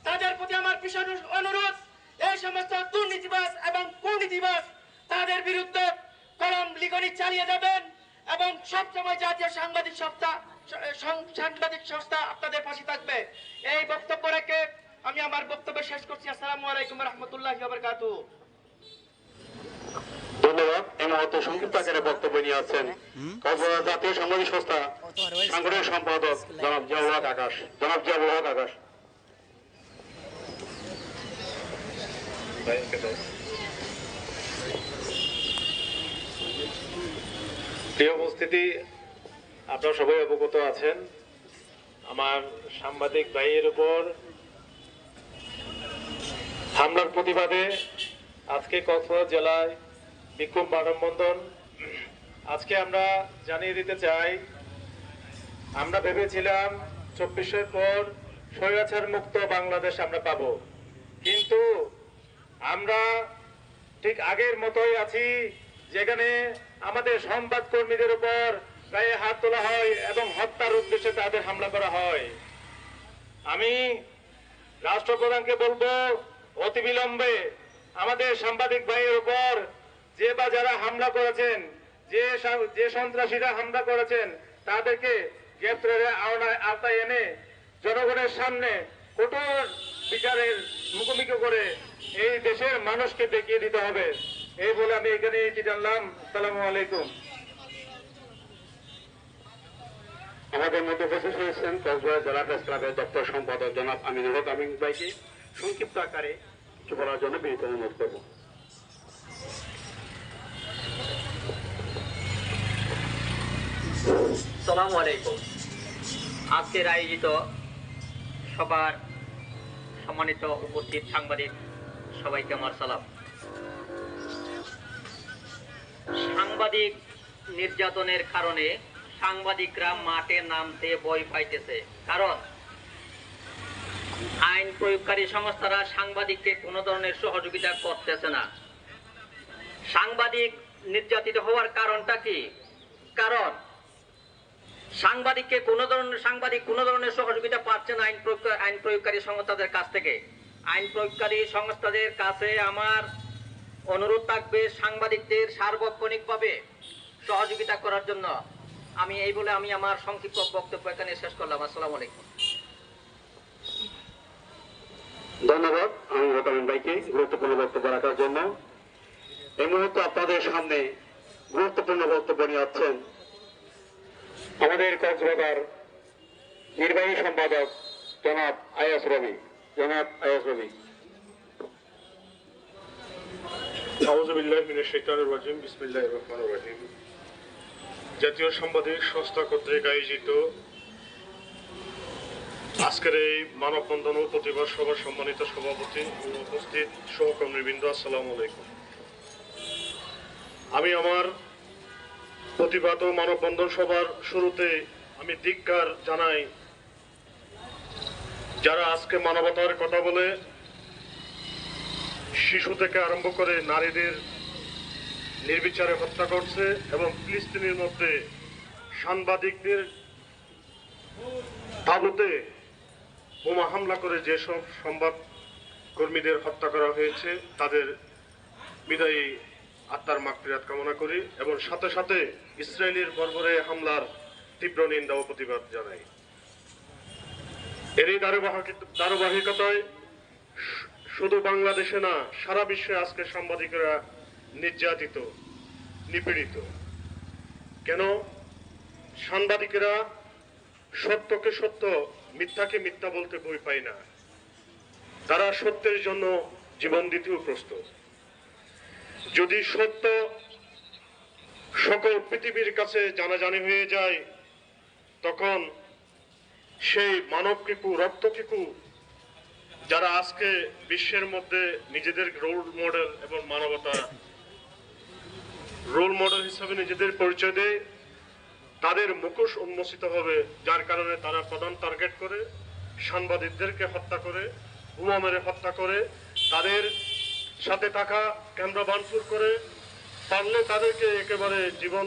তাদের প্রতি আমার বিশেষ অনুরোধ, এই সমস্ত দুর্নীতিবাজ এবং কুনীতিবাজ তাদের বিরুদ্ধে কলম লিখনি চালিয়ে যাবেন এবং সবসময় জাতীয় সাংবাদিক সংস্থা আপনাদের পাশে থাকবে। এই বক্তব্য রেখে আমি আমার বক্তব্য শেষ করছি। আসসালামু আলাইকুম রহমতুল্লাহি ওয়া বারাকাতুহু। ধন্যবাদ। এই মুহূর্তে সংক্ষিপ্ত আকারে বক্তব্য নিয়ে আছেন কক্সবাজার জাতীয় সাংবাদিক সংস্থা সাংগঠনিক সম্পাদক জনাব জিয়াউল হক আকাশ। জনাব জিয়াউল হক আকাশ। প্রিয় উপস্থিতি, আপনারা সবাই অবগত আছেন আমার সাংবাদিক ভাইয়ের উপর হামলার প্রতিবাদে আজকে কক্সবাজার জেলায় বিক্ষোভ মানববন্ধন। আজকে আমরা জানিয়ে দিতে চাই, আমরা ভেবেছিলাম 24-এর পর স্বৈরাচার মুক্ত বাংলাদেশ আমরা পাবো, কিন্তু আমরা ঠিক আগের মতোই আছি, যেখানে আমাদের সংবাদ কর্মীদের উপর গায়ে হাত তোলা হয় এবং হত্যার উদ্দেশ্যে তাদের হামলা করা হয়। আমি রাষ্ট্রপ্রধানকে বলবো, অতিবিলম্বে আমাদের সাংবাদিক ভাইয়ের উপর যে বা যারা হামলা করেছেন, যে সন্ত্রাসীরা হামলা করেছেন, তাদেরকে গ্রেপ্তারের আওতায় এনে জনগণের সামনে কঠোর বিচারের মুখোমুখি করে এই দেশের মানুষকে দেখিয়ে দিতে হবে। এই বলে আমি এখানে জানলাম। আসসালামু আলাইকুম। আমাদের মধ্যে উপস্থিত হয়েছেন কক্সবাজার জেলা প্রেস ক্লাবের দপ্তর সম্পাদক জনাব আমিনুল হক আমিন ভাইকে সংক্ষিপ্ত আকারে কিছু বলার জন্য বিনীত অনুরোধ করব। আসসালামু আলাইকুম। আজকের আয়োজিত সবার সম্মানিত উপস্থিত সাংবাদিক সবাইকে আমার সালাম। সাংবাদিক নির্যাতনের কারণে সাংবাদিকরা মাঠে নামতে ভয় পাইতেছে, কারণ আইন প্রয়োগকারী সংস্থারা সাংবাদিককে কোনো ধরনের সহযোগিতা করতেছে না। সাংবাদিক নির্যাতিত হওয়ার কারণটা কি? কারণ সাংবাদিক কোনো ধরনের সহযোগিতা পাচ্ছে না আইন প্রয়োগকারী সংস্থাদের কাছ থেকে। আইন প্রয়োগকারী সংস্থাদের কাছে আমার অনুরোধ থাকবে সাংবাদিকদের সার্বক্ষণিকভাবে সহযোগিতা করার জন্য। আমি এই বলে আমি আমার সংক্ষিপ্ত বক্তব্য এখানে শেষ করলাম। আসসালামু আলাইকুম। ধন্যবাদ আমি রতন ভাইকে গুরুত্বপূর্ণ বক্তব্য রাখার জন্য। এই মুহূর্তে আপনাদের সামনে গুরুত্বপূর্ণ বক্তব্য নিয়ে আসছেন আমাদের কক্সবাজার নির্বাহী সম্পাদক জনাব আয়াস রবি। আউযুবিল্লাহি মিনাশ শাইতানির রাজিম। বিসমিল্লাহির রহমানির রহিম। জাতীয় সাংবাদিক সংস্থা কর্তৃক আয়োজিত আজকের এই মানববন্ধন ও প্রতিবাদ সভার সম্মানিত সভাপতি ও উপস্থিত সহকর্মীবৃন্দ, আসসালামু আলাইকুম। আমি আমার প্রতিবাদ ও মানববন্ধন সভার শুরুতে আমি ধিক্কার জানাই যারা আজকে মানবতার কথা বলে শিশু থেকে আরম্ভ করে নারীদের নির্বিচারে হত্যা করছে এবং ফিলিস্তিনের মধ্যে সাংবাদিকদের তাঁবুতে বোমা হামলা করে যেসব সংবাদ কর্মীদের হত্যা করা হয়েছে তাদের বিদায়ী আত্মার মাগফিরাত কামনা করি এবং সাথে সাথে ইসরায়েলের বর্বরে হামলার তীব্র নিন্দা ও প্রতিবাদ জানাই। এরই ধারাবাহিকতায় শুধু বাংলাদেশে না, সারা বিশ্বে আজকে সাংবাদিকরা নির্যাতিত, নিপীড়িত। কেন? সাংবাদিকেরা সত্যকে সত্য, মিথ্যাকে মিথ্যা বলতে ভয় পায় না। তারা সত্যের জন্য জীবন দিতেও প্রস্তুত। যদি সত্য সকল পৃথিবীর কাছে জানাজানি হয়ে যায়, তখন সেই মানবকিকু, রক্তকিকু যারা আজকে বিশ্বের মধ্যে নিজেদের রোল মডেল এবং মানবতা রোল মডেল হিসেবে নিজেদের পরিচয় দেয়, তাদের মুখোশ উন্মোচিত হবে। যার কারণে তারা প্রধান টার্গেট করে সাংবাদিকদেরকে হত্যা করে, বোমা মেরে হত্যা করে, তাদের সাথে থাকা ক্যামেরা ভাঙচুর করে, পারলে তাদেরকে একেবারে জীবন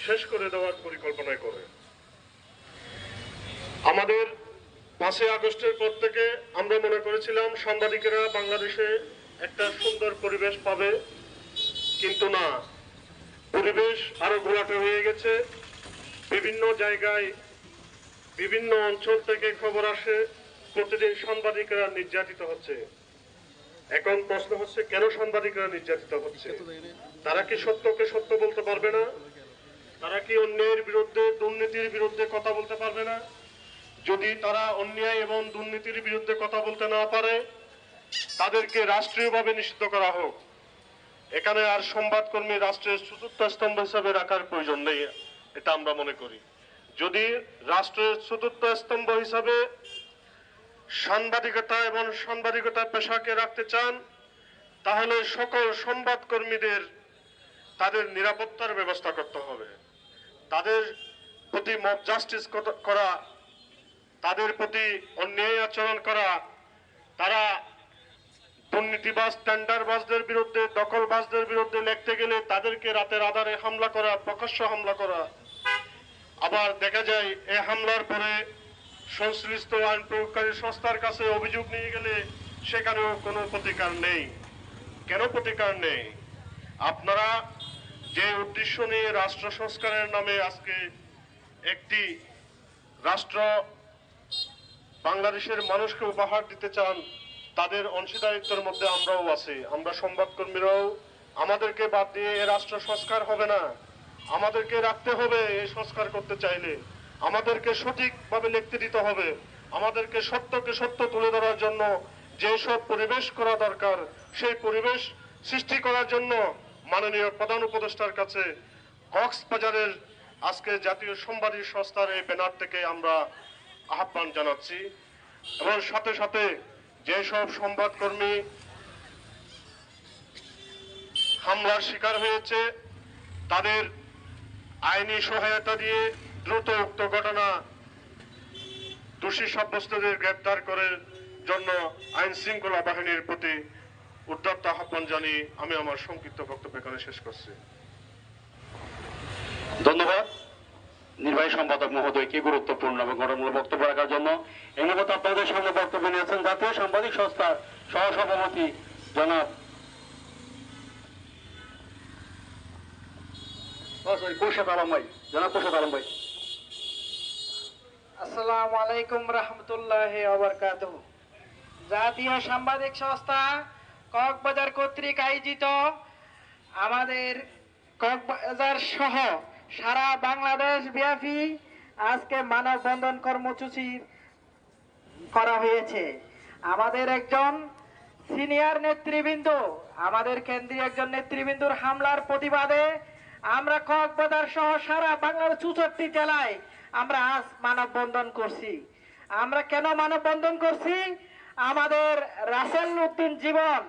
শেষ করে দেওয়ার পরিকল্পনা করে। আমাদের 5 আগস্টের পর থেকে আমরা মনে করেছিলাম সাংবাদিকেরা বাংলাদেশে একটা সুন্দর পরিবেশ পাবে, কিন্তু না, পরিবেশ আরো ঘোলাটে হয়ে গেছে। বিভিন্ন জায়গায় বিভিন্ন অঞ্চল থেকে খবর আসে প্রতিদিন সাংবাদিকেরা নির্যাতিত হচ্ছে। এখন প্রশ্ন হচ্ছে, কেন সাংবাদিকরা নির্যাতিত হচ্ছে? তারা কি সত্যকে সত্য বলতে পারবে না? তারা কি অন্যায়ের বিরুদ্ধে, দুর্নীতির বিরুদ্ধে কথা বলতে পারবে না? যদি তারা অন্যায় এবং দুর্নীতির বিরুদ্ধে কথা বলতে না পারে, তাদেরকে রাষ্ট্রীয়ভাবে নিষিদ্ধ করা হোক। এখানে আর সংবাদকর্মী রাষ্ট্রের চতুর্থ স্তম্ভ হিসাবে রাখার প্রয়োজন নেই, এটা আমরা মনে করি। যদি রাষ্ট্রের চতুর্থ স্তম্ভ হিসাবে সাংবাদিকতা এবং সাংবাদিকতা পেশাকে রাখতে চান, তাহলে সকল সংবাদকর্মীদের তাদের নিরাপত্তার ব্যবস্থা করতে হবে। তাদের প্রতি মব জাস্টিস করা, তাদের প্রতি অন্যায় আচরণ করা, তারা দুর্নীতিবাজ, টেন্ডারবাজদের বিরুদ্ধে, দখলবাজদের বিরুদ্ধে লিখতে গেলে তাদেরকে রাতের আধারে হামলা করা, প্রকাশ্য হামলা করা। আবার দেখা যায় এই হামলার পরে সংশ্লিষ্ট আইন প্রয়োগকারী সংস্থার কাছে অভিযোগ নিয়ে গেলে সেখানেও কোনো প্রতিকার নেই। কেন প্রতিকার নেই? আপনারা যে উদ্দেশ্য নিয়ে রাষ্ট্র সংস্কারের নামে আজকে একটি রাষ্ট্র বাংলাদেশের মানুষকে উপহার দিতে চান, তাদের অংশীদারিত্বের মধ্যে আমরাও আছি। আমরা সংবাদকর্মীরাও, আমাদেরকে বাদ দিয়ে এ রাষ্ট্র সংস্কার হবে না। আমাদেরকে রাখতে হবে। এই সংস্কার করতে চাইলে আমাদেরকে সঠিকভাবে লিখতে দিতে হবে। আমাদেরকে সত্যকে সত্য তুলে ধরার জন্য যেসব পরিবেশ করা দরকার, সেই পরিবেশ সৃষ্টি করার জন্য মাননীয় প্রধান উপদেষ্টার কাছে কক্সবাজারের আজকে জাতীয় সাংবাদিক সংস্থার এই ব্যানার থেকে আমরা আহ্বান জানাচ্ছি। এবং সাথে সাথে যেসব সংবাদকর্মী হামলার শিকার হয়েছে, তাদের আইনি সহায়তা দিয়ে দ্রুত উক্ত ঘটনা দোষী সাব্যস্তদের গ্রেপ্তার করে জন্য আইন শৃঙ্খলা বাহিনীর প্রতি উদ্যত্ত আহ্বান জানিয়ে আমি আমার সংক্ষিপ্ত বক্তব্য এখানে শেষ করছি। ধন্যবাদ নির্বাহী সম্পাদক মহোদয়কে গুরুত্বপূর্ণ এবং গঠনমূলক বক্তব্য রাখার জন্য। এই মুহূর্তে আপনাদের সামনে বক্তব্য নিয়েছেন জাতীয় সাংবাদিক সংস্থার সহসভাপতি জনাব কৌশাদ আলম ভাই। জনাব কৌশাদ আলম ভাই। আসসালামু আলাইকুম রহমতুল্লাহি ওয়া বারাকাতুহু। জাতীয় সাংবাদিক সংস্থা কক্সবাজার কর্তৃক আয়োজিত আমাদের কক্সবাজার সহ সারা বাংলাদেশ ব্যাপী আজকে মানববন্ধন কর্মসূচি করা হয়েছে। আমাদের একজন সিনিয়র নেতৃবৃন্দ, আমাদের কেন্দ্রীয় একজন নেতৃবৃন্দর হামলার প্রতিবাদে আমরা কক্সবাজার সহ সারা বাংলার 64 জেলায় আমরা আজ মানববন্ধন করছি। আমরা কেন মানববন্ধন করছি? আমাদের রাসেল উদ্দিন জীবন,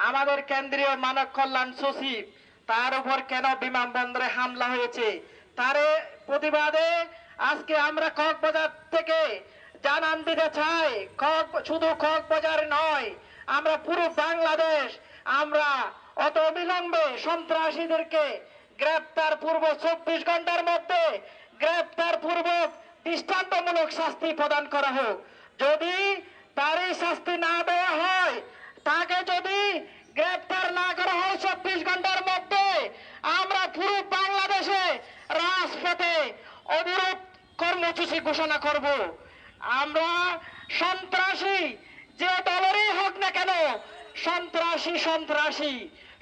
আমাদের কেন্দ্রীয় মানব কল্যাণ সচিব, তার উপর কেন বিমানবন্দরে হামলা হয়েছে তার প্রতিবাদে আজকে আমরা কক্সবাজার থেকে জানান দিতে চাই। শুধু কক্সবাজার নয়, আমরা পুরো বাংলাদেশ আমরা অত বিলম্বে সন্ত্রাসীদেরকে গ্রেপ্তার পূর্ব 24 ঘন্টার মধ্যে গ্রেপ্তার পূর্বক দৃষ্টান্তমূলক শাস্তি প্রদান করা হোক। যদি তারই শাস্তি না দেওয়া হয়, তাকে যদি গ্রেপ্তার না করা হয় 24 ঘন্টার মধ্যে, আমরা পুরো বাংলাদেশে রাজপথে অবরোধ কর্মসূচি ঘোষণা করব। আমরা সন্ত্রাসী যে দলেরই হোক না কেন,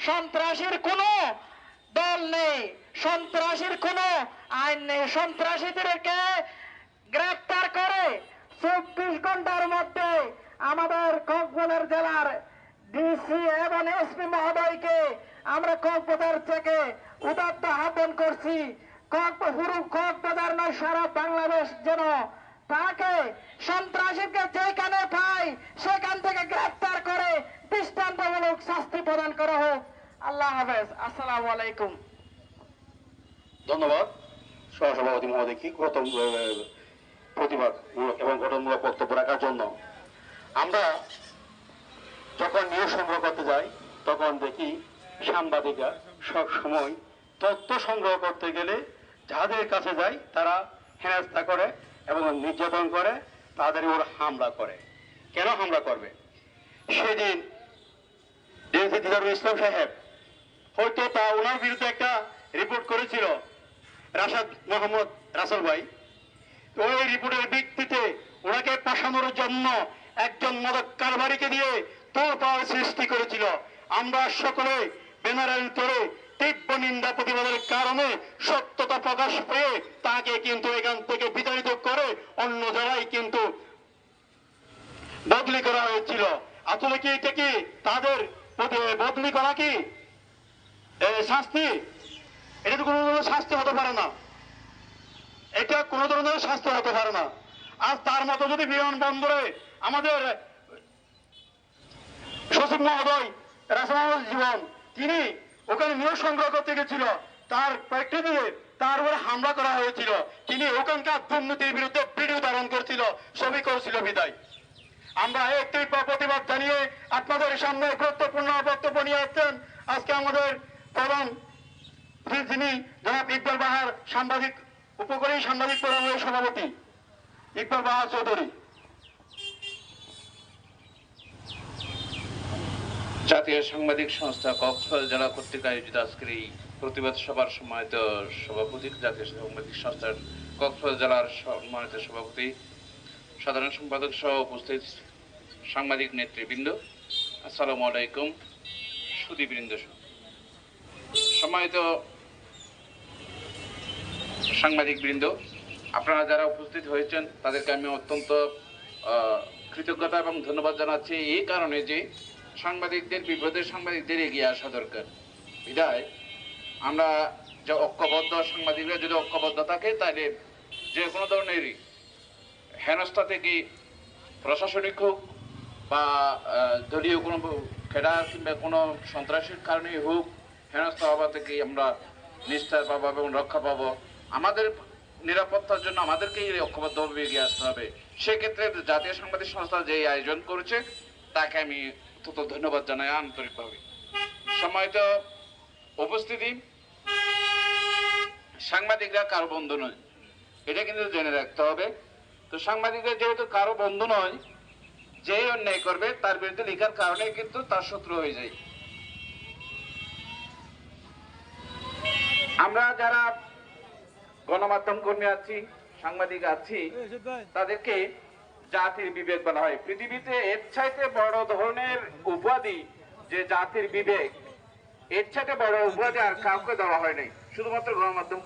সন্ত্রাসীর কোনো দল নেই, সন্ত্রাসীর কোনো আইন নেই। সন্ত্রাসীদেরকে গ্রেপ্তার করে 24 ঘন্টার মধ্যে আমাদের কক্সবাজার জেলার ডিসি এবং এসপি মহোদয়কে আমরা কক্সবাজার থেকে উদাত্ত আহ্বান করছি। পুরো কক্সবাজার নয়, সারা বাংলাদেশ যেন তাকে সন্ত্রাসীকে যেখানে পায় সেখান থেকে গ্রেপ্তার করে দৃষ্টান্তমূলক শাস্তি প্রদান করা হোক। আল্লাহ হাফেজ। আসসালামু আলাইকুম। ধন্যবাদ সহসভাপতি মহোদয়কে প্রতিবাদমূলক এবং গঠনমূলক বক্তব্য রাখার জন্য। আমরা যখন নিউজ সংগ্রহ করতে যাই তখন দেখি সাংবাদিকরা সব সময় তথ্য সংগ্রহ করতে গেলে যাদের কাছে যায় তারা হেনস্থা করে এবং নির্যাতন করে, তাদের উপর হামলা করে। কেন হামলা করবে? সেদিন ডিএসপি দিদারুল ইসলাম সাহেব হয়তো তা ওনার বিরুদ্ধে একটা রিপোর্ট করেছিল রাশাদ মোহাম্মদ রাসেল ভাই। ওই রিপোর্টের ভিত্তিতে ওনাকে ফাঁসানোর জন্য একজন মাদক কারবারিকে দিয়ে তোলপাড় সৃষ্টি করেছিল। আমরা সকলে ব্যানারের তোরে তীব্র নিন্দা প্রতিবাদের কারণে সত্যতা প্রকাশ পেয়ে তাকে কিন্তু এখান থেকে বিতাড়িত করে অন্য জায়গায় কিন্তু বদলি করা হয়েছিল। আসলে কি এটা কি তাদের বদলি করা কি শাস্তি? এটা তো কোনো ধরনের শাস্তি হতে পারে না, এটা কোনো ধরনের শাস্তি হতে পারে না। আর তার মতো যদি বিমানবন্দরে আমাদের সচিব মহোদয় রাসেল জীবন, তিনি ওখানে নিয়োগ সংগ্রহ করতে গেছিল, তার কয়েকটি দিয়ে তার উপরে হামলা করা হয়েছিল। তিনি ওখানকার দুর্নীতির বিরুদ্ধে ভিডিও ধারণ করছিল, ছবি করছিল বিদায়। আমরা এই তীব্র প্রতিবাদ জানিয়ে আপনাদের সামনে গুরুত্বপূর্ণ বক্তব্য নিয়ে আসছেন আজকে আমাদের প্রধান যিনি জনাব ইকবাল বাহার, সাংবাদিক উপকরী সাংবাদিক ফোরামের সভাপতি ইকবাল বাহার চৌধুরী। জাতীয় সাংবাদিক সংস্থা কক্সবাজার জেলা কর্তৃক আয়োজিত আজকের এই প্রতিবাদ সভার সম্মানিত সভাপতি, জাতীয় সাংবাদিক সংস্থার কক্সবাজার জেলার সম্মানিত সভাপতি, সাধারণ সম্পাদক সহ উপস্থিত সাংবাদিক নেতৃবৃন্দ, আসসালামু আলাইকুম। সুধীবৃন্দ, সম্মানিত সাংবাদিক বৃন্দ, আপনারা যারা উপস্থিত হয়েছেন তাদেরকে আমি অত্যন্ত কৃতজ্ঞতা এবং ধন্যবাদ জানাচ্ছি এই কারণে যে সাংবাদিকদের বিপদে সাংবাদিকদের এগিয়ে আসা দরকার। বিধায় আমরা যে ঐক্যবদ্ধ সাংবাদিকরা যদি ঐক্যবদ্ধ থাকে তাহলে যে কোনো ধরনের হেনস্থা থেকে প্রশাসনিক হোক বা দলীয় কোনো খেলা কিংবা কোনো সন্ত্রাসীর কারণেই হোক, হেনস্থা হওয়া থেকে আমরা নিস্তার পাবো এবং রক্ষা পাবো। আমাদের নিরাপত্তার জন্য আমাদেরকেই ঐক্যবদ্ধভাবে এগিয়ে আসতে হবে। সেক্ষেত্রে জাতীয় সাংবাদিক সংস্থা যে আয়োজন করেছে তাকে আমি অত্যন্ত ধন্যবাদ জানাই আন্তরিকভাবে। সম্মানিত উপস্থিতি, সাংবাদিকরা কারো বন্ধু নয়, এটা কিন্তু জেনে রাখতে হবে। তো সাংবাদিকরা যেহেতু কারো বন্ধু নয়, যে অন্যায় করবে তার বিরুদ্ধে লেখার কারণে কিন্তু তার শত্রু হয়ে যায়। আমরা যারা গণমাধ্যম কর্মী আছি, সাংবাদিক আছি, তাদেরকে জাতির বিবেক বলা হয়। পৃথিবীতে এর চাইতে বড় ধরনের উপাধি যে জাতির বিবেক, এর চাইতে বড় উপাধি আর কাউকে দেওয়া হয় নাই, শুধুমাত্র গণমাধ্যম